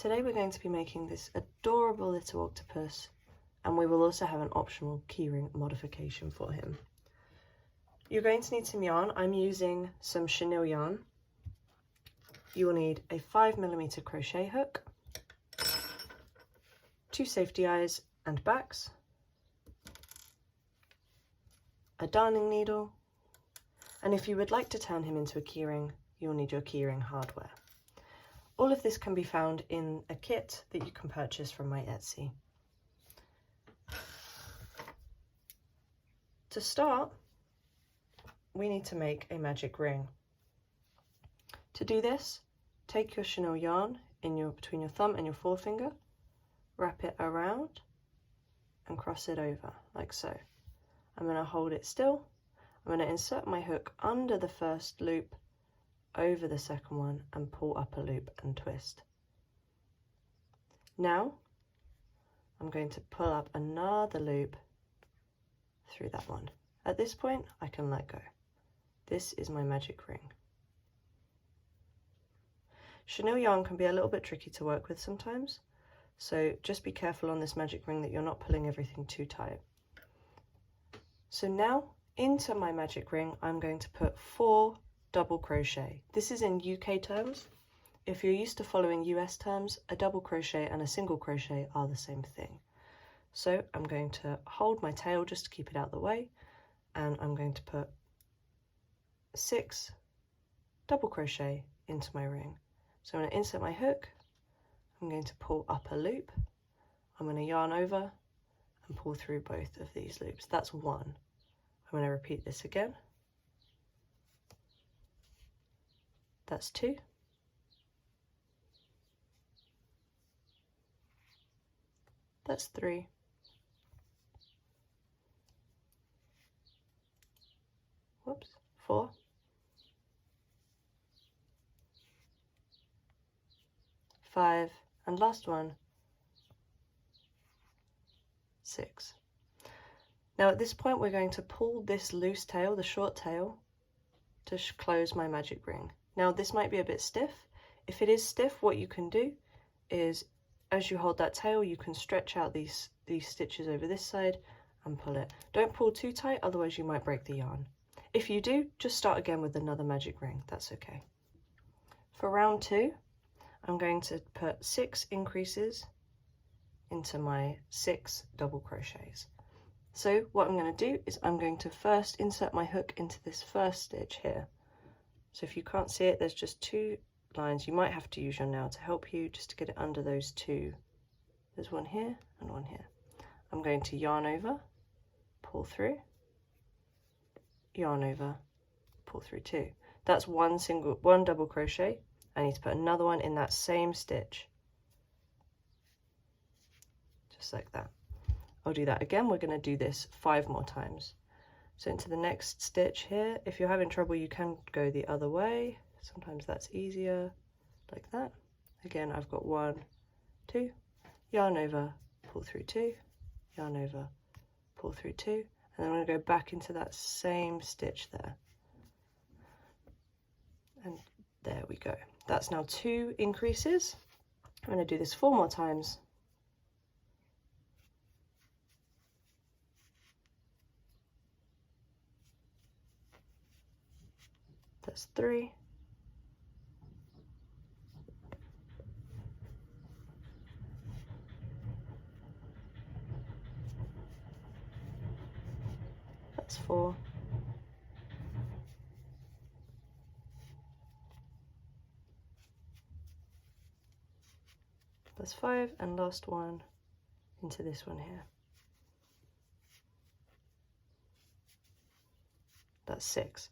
Today we're going to be making this adorable little octopus, and we will also have an optional keyring modification for him. You're going to need some yarn. I'm using some chenille yarn. You will need a 5mm crochet hook, 2 safety eyes and backs, a darning needle, and if you would like to turn him into a keyring, you'll need your keyring hardware. All of this can be found in a kit that you can purchase from my Etsy. To start, we need to make a magic ring. To do this, take your chenille yarn between your thumb and your forefinger, wrap it around and cross it over like so. I'm going to hold it still. I'm going to insert my hook under the first loop, over the second one, and pull up a loop and twist. Now I'm going to pull up another loop through that one. At this point I can let go. This is my magic ring. Chenille yarn can be a little bit tricky to work with sometimes, so just be careful on this magic ring that you're not pulling everything too tight. So now into my magic ring I'm going to put 4 double crochet. This is in UK terms. If you're used to following US terms, a double crochet and a single crochet are the same thing. So I'm going to hold my tail just to keep it out of the way, and I'm going to put 6 double crochet into my ring. So I'm going to insert my hook, I'm going to pull up a loop, I'm going to yarn over and pull through both of these loops. That's 1. I'm going to repeat this again. That's 2. That's 3. Whoops, 4. 5, and last one, 6. Now at this point we're going to pull this loose tail, the short tail, to close my magic ring. Now this might be a bit stiff. If it is stiff, what you can do is, as you hold that tail, you can stretch out these stitches over this side and pull it. Don't pull too tight, otherwise you might break the yarn. If you do, just start again with another magic ring, that's okay. For round 2, I'm going to put 6 increases into my 6 double crochets. So what I'm going to do is I'm going to first insert my hook into this first stitch here. So if you can't see it, there's just 2 lines. You might have to use your nail to help you just to get it under those 2. There's one here and one here. I'm going to yarn over, pull through, yarn over, pull through 2. That's one double crochet. I need to put another one in that same stitch, just like that. I'll do that again. We're going to do this 5 more times. So into the next stitch here, if you're having trouble you can go the other way, sometimes that's easier, like that. Again, I've got 1, 2, yarn over, pull through 2, yarn over, pull through 2, and then I'm going to go back into that same stitch there. And there we go. That's now 2 increases. I'm going to do this 4 more times. That's 3. That's 4. That's 5, and last one into this one here. That's 6.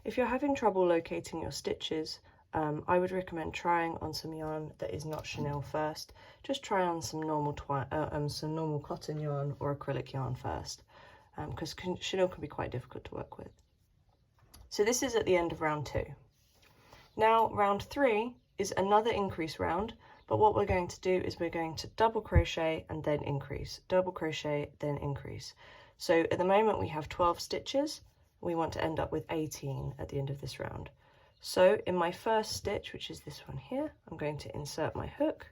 If you're having trouble locating your stitches, I would recommend trying on some yarn that is not chenille first. Just try on some normal cotton yarn or acrylic yarn first, because chenille can be quite difficult to work with. So this is at the end of round 2. Now round 3 is another increase round, but what we're going to do is we're going to double crochet and then increase, double crochet, then increase. So at the moment we have 12 stitches. We want to end up with 18 at the end of this round. So in my first stitch, which is this one here, I'm going to insert my hook,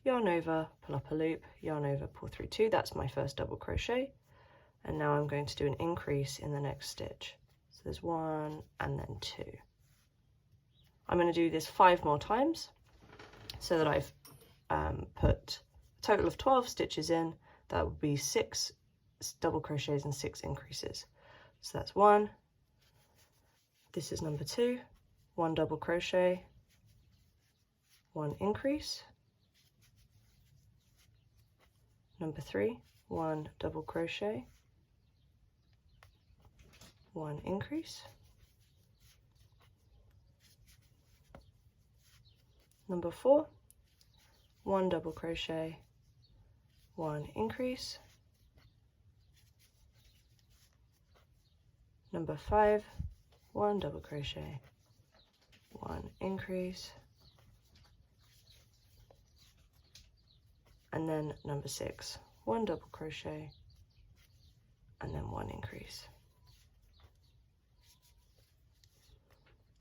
yarn over, pull up a loop, yarn over, pull through 2. That's my first double crochet. And now I'm going to do an increase in the next stitch. So there's 1 and then 2. I'm going to do this 5 more times so that I've put a total of 12 stitches in. That would be 6 double crochets and 6 increases. So that's 1. This is number 2. 1 double crochet, 1 increase. Number 3, 1 double crochet, 1 increase. Number 4, 1 double crochet, 1 increase. Number 5, 1 double crochet, 1 increase. And then number 6, 1 double crochet, and then 1 increase.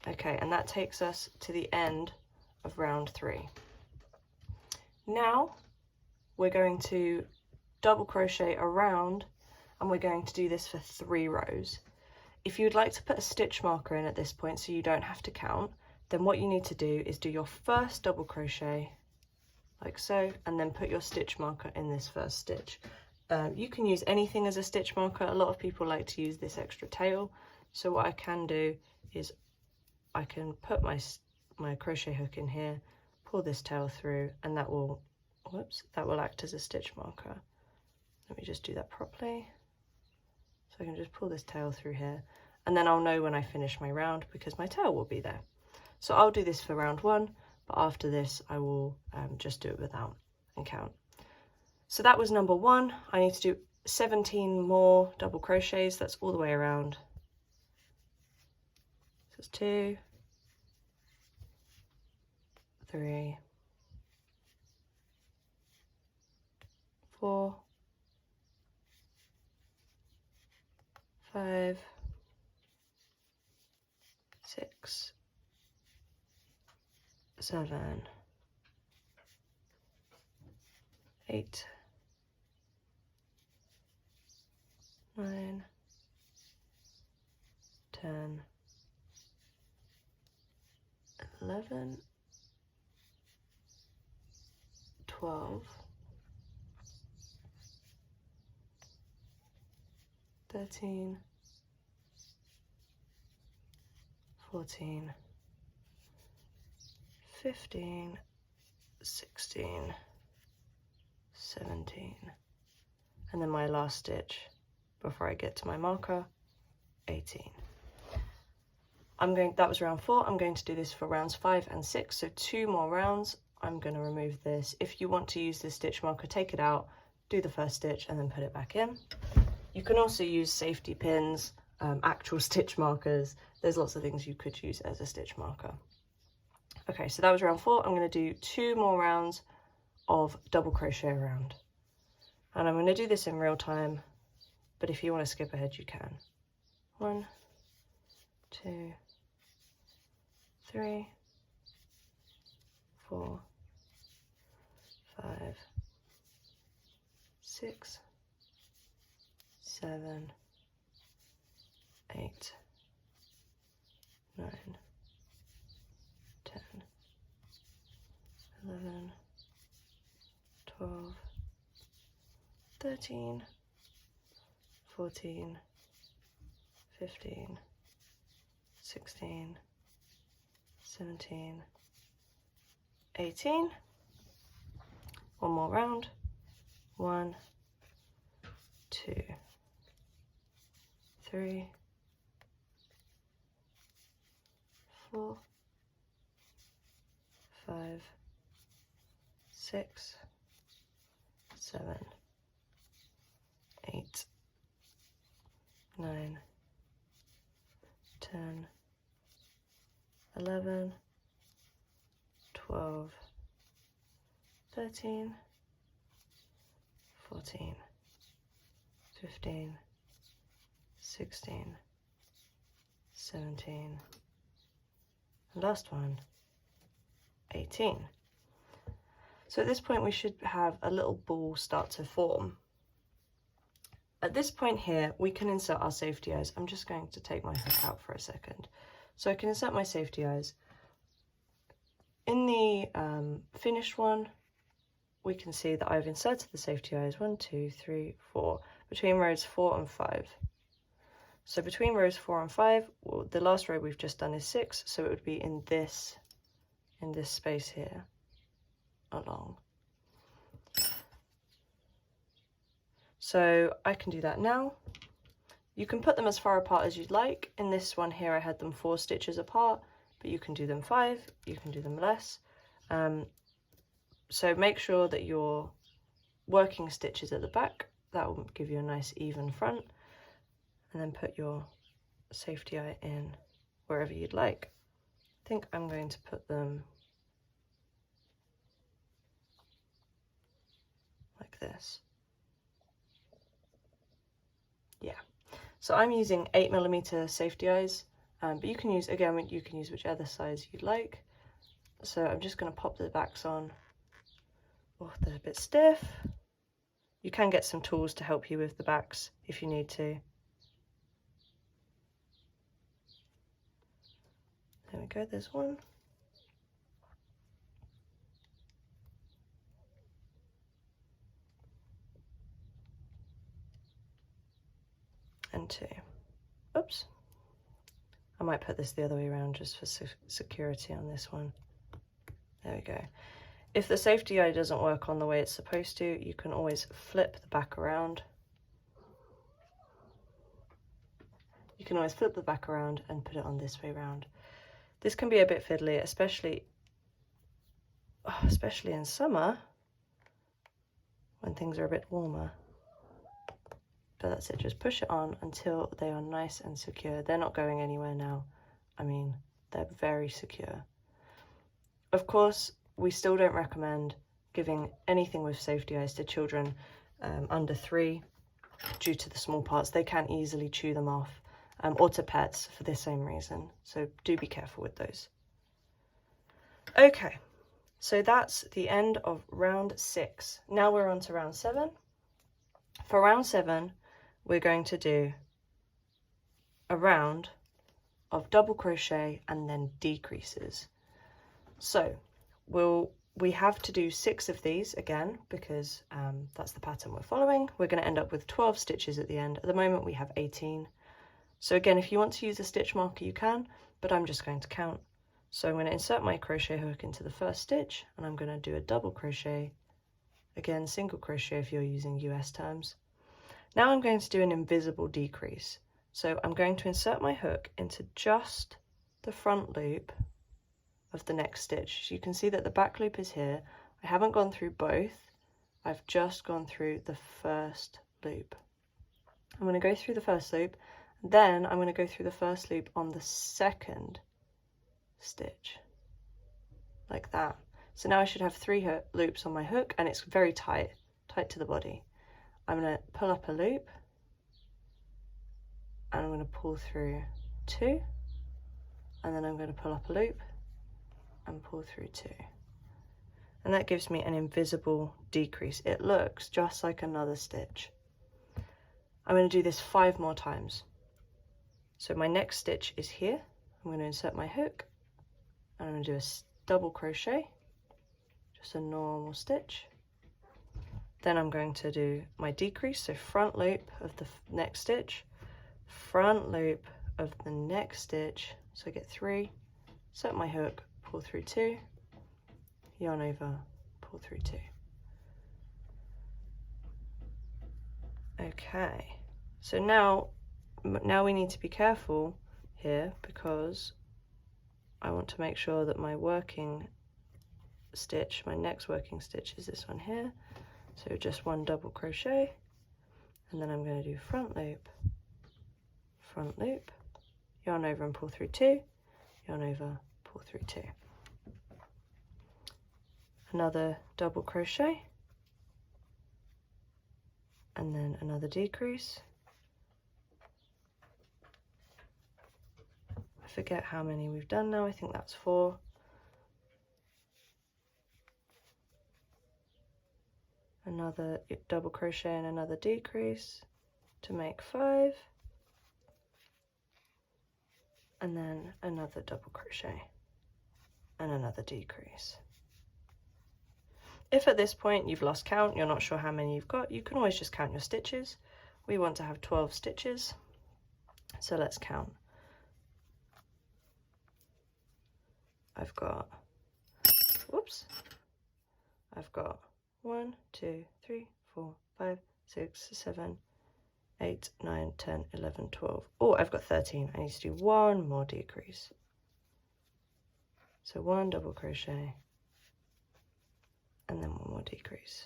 Okay, and that takes us to the end of round 3. Now we're going to double crochet around, and we're going to do this for 3 rows. If you'd like to put a stitch marker in at this point so you don't have to count, then what you need to do is do your first double crochet like so, and then put your stitch marker in this first stitch. You can use anything as a stitch marker. A lot of people like to use this extra tail, so what I can do is I can put my crochet hook in here, pull this tail through, and that will act as a stitch marker. Let me just do that properly. So I can just pull this tail through here, and then I'll know when I finish my round because my tail will be there. So I'll do this for round 1, but after this I will just do it without and count. So that was number 1. I need to do 17 more double crochets. That's all the way around. So it's 2, 3, 4, 5, 6, 7, 8, 9, 10, 11, 12, 13, 14, 15, 16, 17, and then my last stitch before I get to my marker, 18. That was round 4. I'm going to do this for rounds 5 and 6, so 2 more rounds. I'm going to remove this. If you want to use this stitch marker, take it out, do the first stitch, and then put it back in. You can also use safety pins, actual stitch markers. There's lots of things you could use as a stitch marker. Okay, so that was round 4. I'm going to do 2 more rounds of double crochet around. And I'm going to do this in real time, but if you want to skip ahead, you can. 1, 2, 3, 4, 5, 6, 7, 8, 9, 10, 11, 12, 13, 14, 15, 16, 17, 18. One more round. 1, 2, 3, 4, 5, 6, 7, 8, 9, 10, 11, 12, 13, 14, 15, 16, 17, and last one, 18. So at this point we should have a little ball start to form. At this point here, we can insert our safety eyes. I'm just going to take my hook out for a second. So I can insert my safety eyes. In the finished one, we can see that I've inserted the safety eyes 1, 2, 3, 4, between rows 4 and 5. So between rows 4 and 5, well, the last row we've just done is 6, so it would be in this space here, along. So I can do that now. You can put them as far apart as you'd like. In this one here, I had them 4 stitches apart, but you can do them 5, you can do them less. So make sure that your working stitches at the back, that will give you a nice even front, and then put your safety eye in wherever you'd like. I think I'm going to put them like this. Yeah, so I'm using 8mm safety eyes, but you can use, again, you can use whichever size you'd like. So I'm just going to pop the backs on. Oh, they're a bit stiff. You can get some tools to help you with the backs if you need to. There we go, there's one. And 2. Oops. I might put this the other way around just for security on this one. There we go. If the safety eye doesn't work on the way it's supposed to, you can always flip the back around. You can always flip the back around and put it on this way round. This can be a bit fiddly, especially in summer when things are a bit warmer. But that's it, just push it on until they are nice and secure. They're not going anywhere now. I mean, they're very secure. Of course, we still don't recommend giving anything with safety eyes to children under 3 due to the small parts. They can easily chew them off, or to pets for the same reason. So do be careful with those. Okay, so that's the end of round 6. Now we're on to round 7. For round 7, we're going to do a round of double crochet and then decreases. So we have to do 6 of these again because that's the pattern we're following. We're going to end up with 12 stitches at the end. At the moment we have 18. So again, if you want to use a stitch marker you can, but I'm just going to count. So I'm going to insert my crochet hook into the first stitch and I'm going to do a double crochet, again single crochet if you're using US terms. Now I'm going to do an invisible decrease. So I'm going to insert my hook into just the front loop of the next stitch. So you can see that the back loop is here. I haven't gone through both. I've just gone through the first loop. I'm going to go through the first loop, then I'm going to go through the first loop on the second stitch, like that. So now I should have 3 loops on my hook and it's very tight to the body. I'm going to pull up a loop and I'm going to pull through 2, and then I'm going to pull up a loop and pull through 2, and that gives me an invisible decrease. It looks just like another stitch. I'm going to do this 5 more times. So my next stitch is here. I'm going to insert my hook and I'm going to do a double crochet, just a normal stitch. Then I'm going to do my decrease, so front loop of the next stitch, front loop of the next stitch, so I get 3, insert my hook, pull through 2, yarn over, pull through 2. Okay, so now we need to be careful here because I want to make sure that my working stitch, my next working stitch is this one here. So just 1 double crochet, and then I'm going to do front loop, yarn over and pull through 2, yarn over, pull through 2. Another double crochet, and then another decrease. I forget how many we've done now, I think that's 4. another double crochet and another decrease to make 5, and then another double crochet and another decrease. If at this point you've lost count, you're not sure how many you've got, you can always just count your stitches. We want to have 12 stitches, so let's count. I've got 1, 2, 3, 4, 5, 6, 7, 8, 9, 10, 11, 12. Oh, I've got 13. I need to do one more decrease. So 1 double crochet and then 1 more decrease.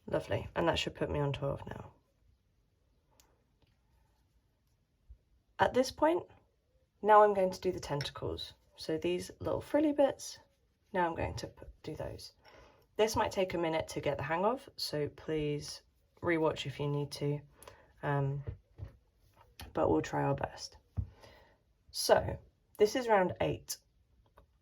Lovely, and that should put me on 12 now. At this point, now I'm going to do the tentacles. So these little frilly bits, now I'm going to do those. This might take a minute to get the hang of, so please rewatch if you need to, but we'll try our best. So this is round 8.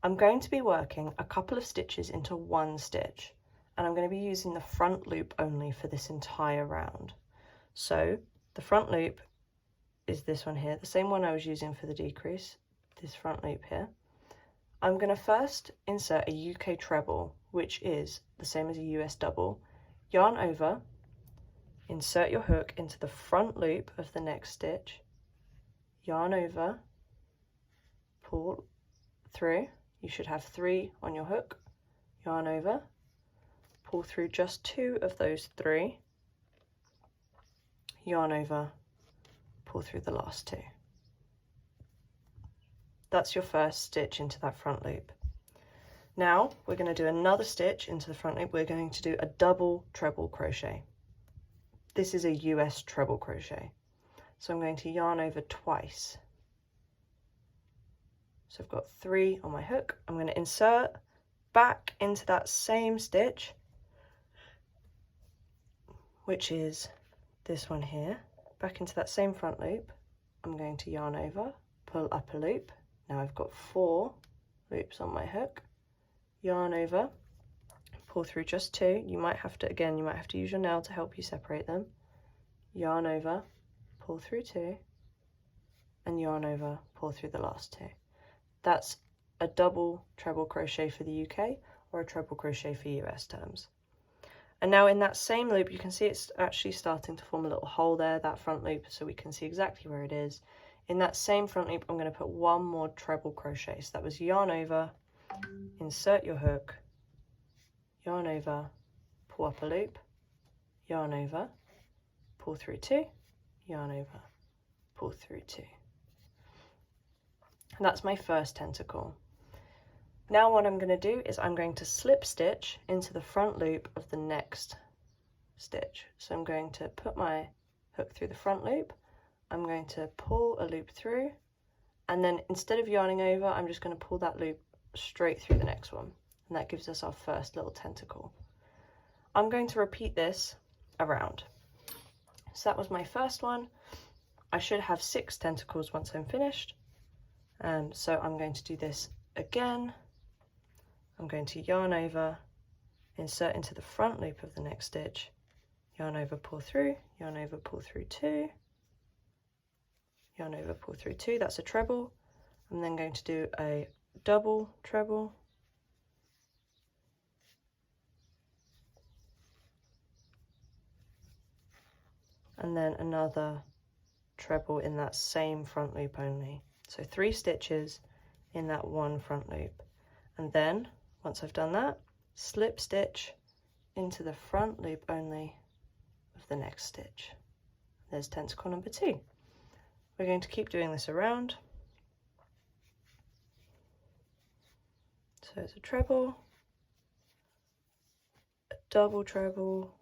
I'm going to be working a couple of stitches into one stitch, and I'm going to be using the front loop only for this entire round. So the front loop is this one here, the same one I was using for the decrease, this front loop here. I'm going to first insert a UK treble, which is the same as a US double. Yarn over, insert your hook into the front loop of the next stitch, yarn over, pull through. You should have 3 on your hook, yarn over, pull through just 2 of those 3, yarn over, pull through the last 2. That's your first stitch into that front loop. Now we're going to do another stitch into the front loop. We're going to do a double treble crochet. This is a US treble crochet. So I'm going to yarn over twice. So I've got 3 on my hook. I'm going to insert back into that same stitch, which is this one here, back into that same front loop. I'm going to yarn over, pull up a loop. Now I've got 4 loops on my hook, yarn over, pull through just 2. You might have to use your nail to help you separate them. Yarn over, pull through 2, and yarn over, pull through the last 2. That's a double treble crochet for the UK or a treble crochet for US terms. And now in that same loop, you can see it's actually starting to form a little hole there, that front loop, so we can see exactly where it is. In that same front loop, I'm going to put 1 more treble crochet. So that was yarn over, insert your hook, yarn over, pull up a loop, yarn over, pull through 2, yarn over, pull through 2. And that's my first tentacle. Now what I'm going to do is I'm going to slip stitch into the front loop of the next stitch. So I'm going to put my hook through the front loop, I'm going to pull a loop through, and then instead of yarning over, I'm just going to pull that loop straight through the next one, and that gives us our first little tentacle. I'm going to repeat this around. So that was my first one. I should have 6 tentacles once I'm finished. So I'm going to do this again. I'm going to yarn over, insert into the front loop of the next stitch, yarn over, pull through, yarn over, pull through 2, yarn over, pull through 2, that's a treble. I'm then going to do a double treble, and then another treble in that same front loop only. So 3 stitches in that one front loop, and then once I've done that, slip stitch into the front loop only of the next stitch. There's tentacle number 2. We're going to keep doing this around. So it's a treble, a double treble,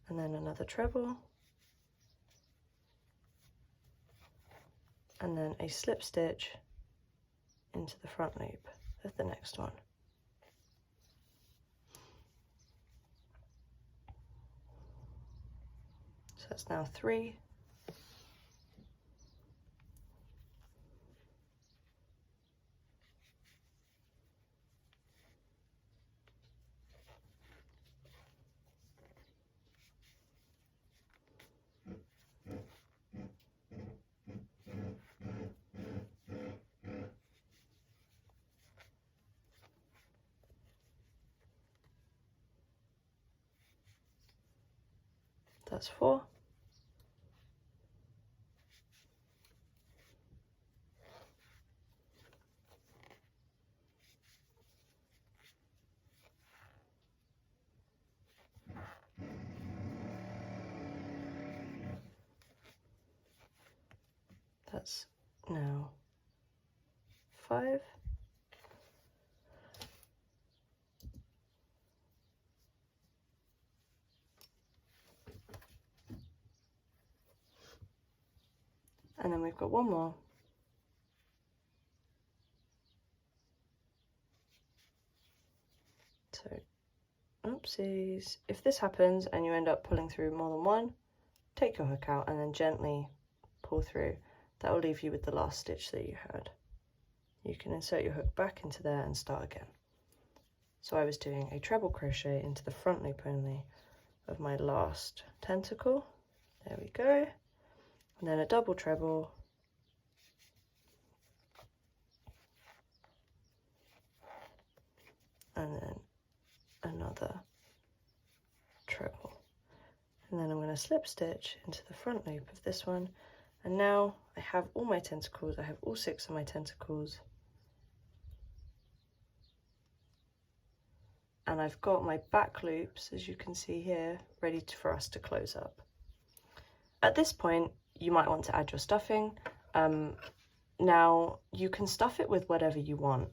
and then another treble, and then a slip stitch into the front loop of the next one. So that's now 3. That's 4. That's now 5. And then we've got one more. So, oopsies. If this happens and you end up pulling through more than one, take your hook out and then gently pull through. That will leave you with the last stitch that you had. You can insert your hook back into there and start again. So I was doing a treble crochet into the front loop only of my last tentacle. There we go. And then a double treble. And then another treble. And then I'm going to slip stitch into the front loop of this one. And now I have all my tentacles. I have all 6 of my tentacles. And I've got my back loops, as you can see here, ready for us to close up. At this point, you might want to add your stuffing. Now, you can stuff it with whatever you want.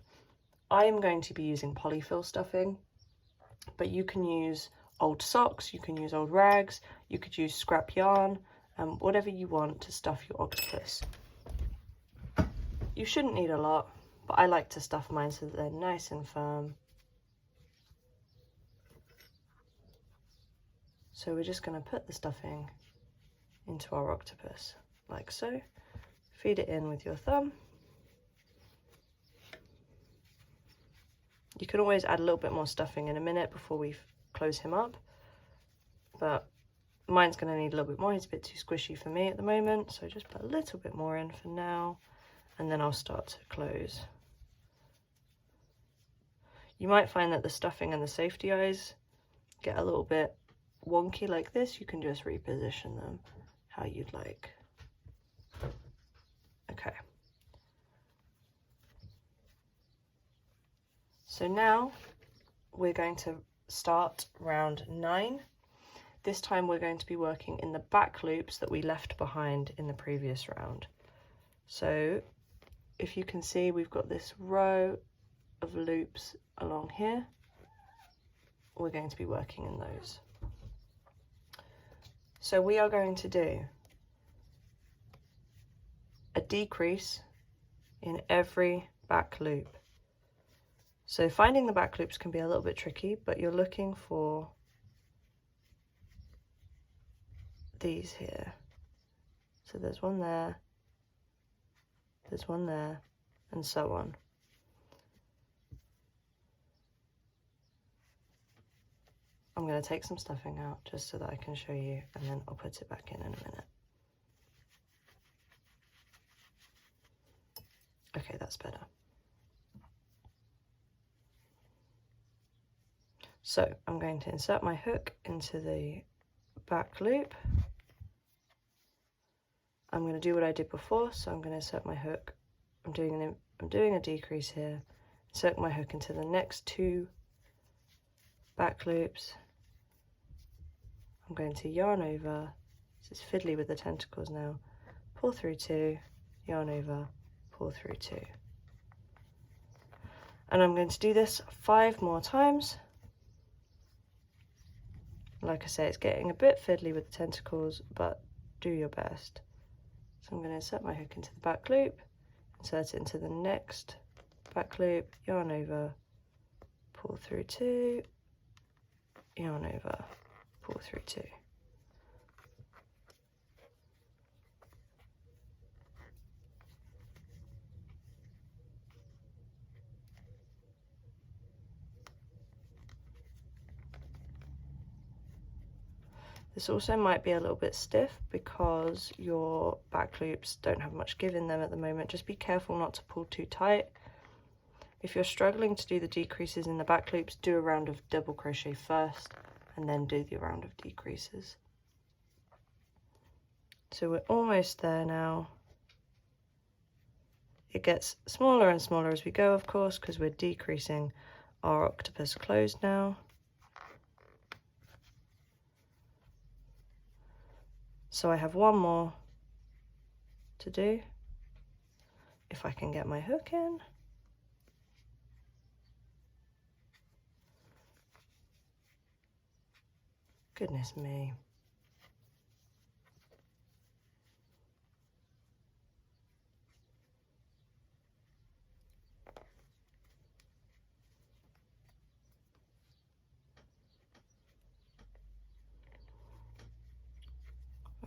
I am going to be using polyfill stuffing, but you can use old socks, you can use old rags, you could use scrap yarn, whatever you want to stuff your octopus. You shouldn't need a lot, but I like to stuff mine so that they're nice and firm. So we're just going to put the stuffing into our octopus, like so. Feed it in with your thumb. You can always add a little bit more stuffing in a minute before we close him up, but mine's going to need a little bit more. He's a bit too squishy for me at the moment, so just put a little bit more in for now, and then I'll start to close. You might find that the stuffing and the safety eyes get a little bit wonky like this. You can just reposition them how you'd like. Okay. So now we're going to start round 9. This time we're going to be working in the back loops that we left behind in the previous round. So if you can see, we've got this row of loops along here. We're going to be working in those. So we are going to do a decrease in every back loop. So finding the back loops can be a little bit tricky, but you're looking for these here. So there's one there, there's one there, and so on. I'm going to take some stuffing out just so that I can show you, and then I'll put it back in a minute. Okay, that's better. So I'm going to insert my hook into the back loop. I'm going to do what I did before, so I'm going to insert my hook. I'm doing a decrease here. Insert my hook into the next 2 back loops. I'm going to yarn over. This is fiddly with the tentacles now. Pull through 2, yarn over, pull through 2. And I'm going to do this 5 more times. Like I say, it's getting a bit fiddly with the tentacles, but do your best. So I'm going to insert my hook into the back loop, insert it into the next back loop, yarn over, pull through 2, yarn over, pull through 2. This also might be a little bit stiff because your back loops don't have much give in them at the moment. Just be careful not to pull too tight. If you're struggling to do the decreases in the back loops, do a round of double crochet first and then do the round of decreases. So we're almost there now. It gets smaller and smaller as we go, of course, because we're decreasing our octopus closed now. So I have one more to do, if I can get my hook in. Goodness me.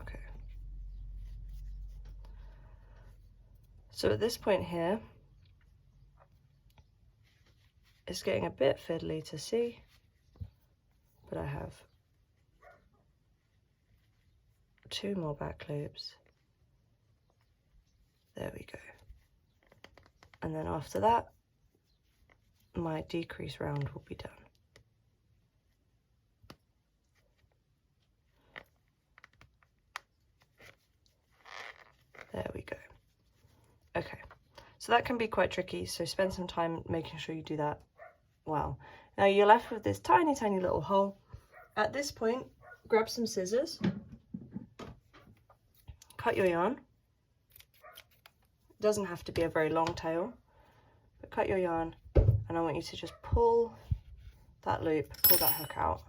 Okay. So at this point here, it's getting a bit fiddly to see, but I have 2 more back loops. There we go. And then after that, my decrease round will be done. There we go. Okay, so that can be quite tricky, so spend some time making sure you do that well. Now you're left with this tiny, tiny little hole. At this point, grab some scissors, cut your yarn. It doesn't have to be a very long tail, but cut your yarn, and I want you to just pull that loop, pull that hook out.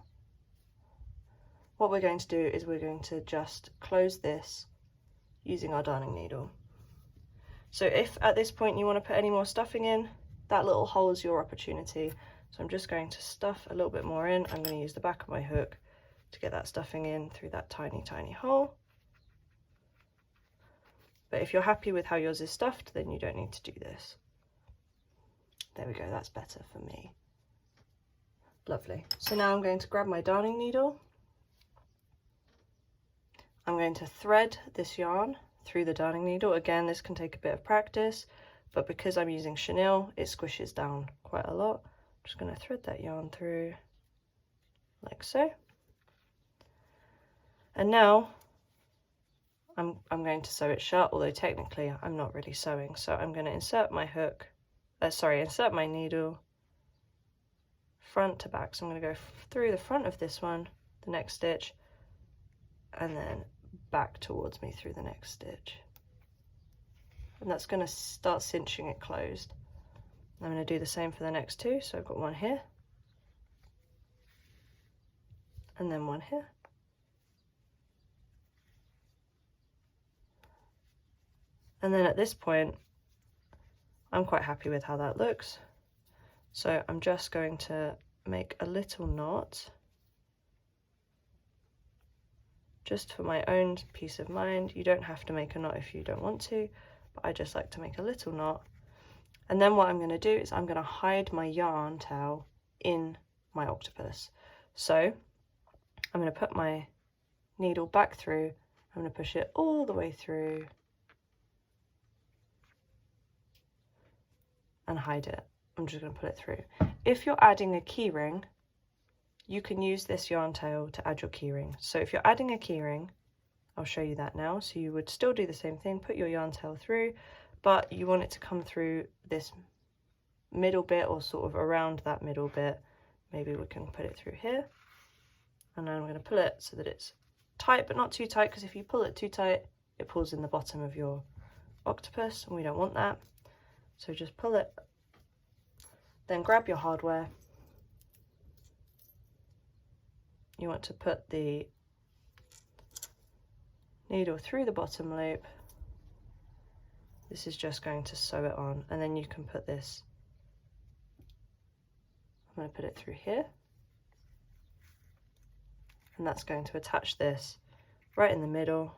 What we're going to do is we're going to just close this using our darning needle. So if at this point you want to put any more stuffing in, that little hole is your opportunity. So I'm just going to stuff a little bit more in. I'm going to use the back of my hook to get that stuffing in through that tiny, tiny hole. But if you're happy with how yours is stuffed, then you don't need to do this. There we go, that's better for me. Lovely. So now I'm going to grab my darning needle. I'm going to thread this yarn through the darning needle. Again, this can take a bit of practice, but because I'm using chenille, it squishes down quite a lot. I'm just going to thread that yarn through like so. And now I'm going to sew it shut, although technically I'm not really sewing. So I'm going to insert my hook, insert my needle front to back. So I'm going to go through the front of this one, the next stitch, and then back towards me through the next stitch. And that's going to start cinching it closed. I'm going to do the same for the next two. So I've got one here, and then one here. And then at this point, I'm quite happy with how that looks. So I'm just going to make a little knot, just for my own peace of mind. You don't have to make a knot if you don't want to, but I just like to make a little knot. And then what I'm going to do is I'm going to hide my yarn tail in my octopus. So I'm going to put my needle back through, I'm going to push it all the way through and hide it. I'm just going to put it through. If you're adding a keyring, you can use this yarn tail to add your keyring. So if you're adding a keyring, I'll show you that now. So you would still do the same thing, put your yarn tail through, but you want it to come through this middle bit, or sort of around that middle bit. Maybe we can put it through here. And then I'm going to pull it so that it's tight, but not too tight, because if you pull it too tight, it pulls in the bottom of your octopus, and we don't want that. So just pull it, then grab your hardware. You want to put the needle through the bottom loop. This is just going to sew it on, and then you can put this, I'm going to put it through here, and that's going to attach this right in the middle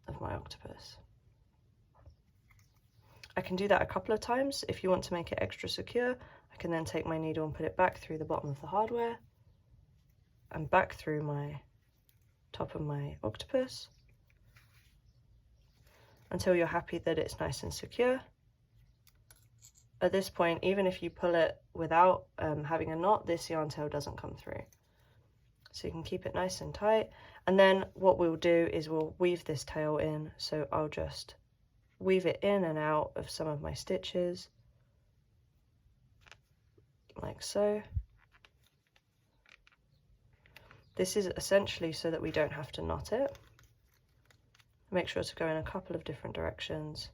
of my octopus. I can do that a couple of times. If you want to make it extra secure, I can then take my needle and put it back through the bottom of the hardware and back through my top of my octopus until you're happy that it's nice and secure. At this point, even if you pull it without having a knot, this yarn tail doesn't come through. So you can keep it nice and tight. And then what we'll do is we'll weave this tail in, so I'll just weave it in and out of some of my stitches, like so. This is essentially so that we don't have to knot it. Make sure to go in a couple of different directions.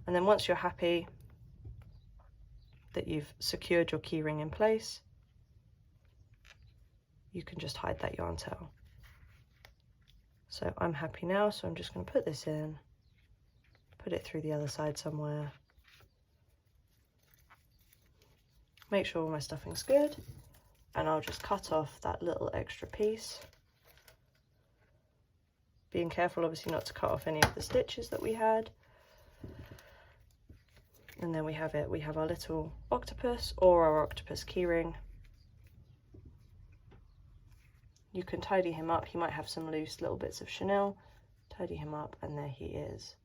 And then once you're happy that you've secured your keyring in place, you can just hide that yarn tail. So I'm happy now, so I'm just going to put this in, put it through the other side somewhere. Make sure all my stuffing's good, and I'll just cut off that little extra piece. Being careful obviously not to cut off any of the stitches that we had. And then we have it, we have our little octopus, or our octopus keyring. You can tidy him up, he might have some loose little bits of chenille. Tidy him up, and there he is.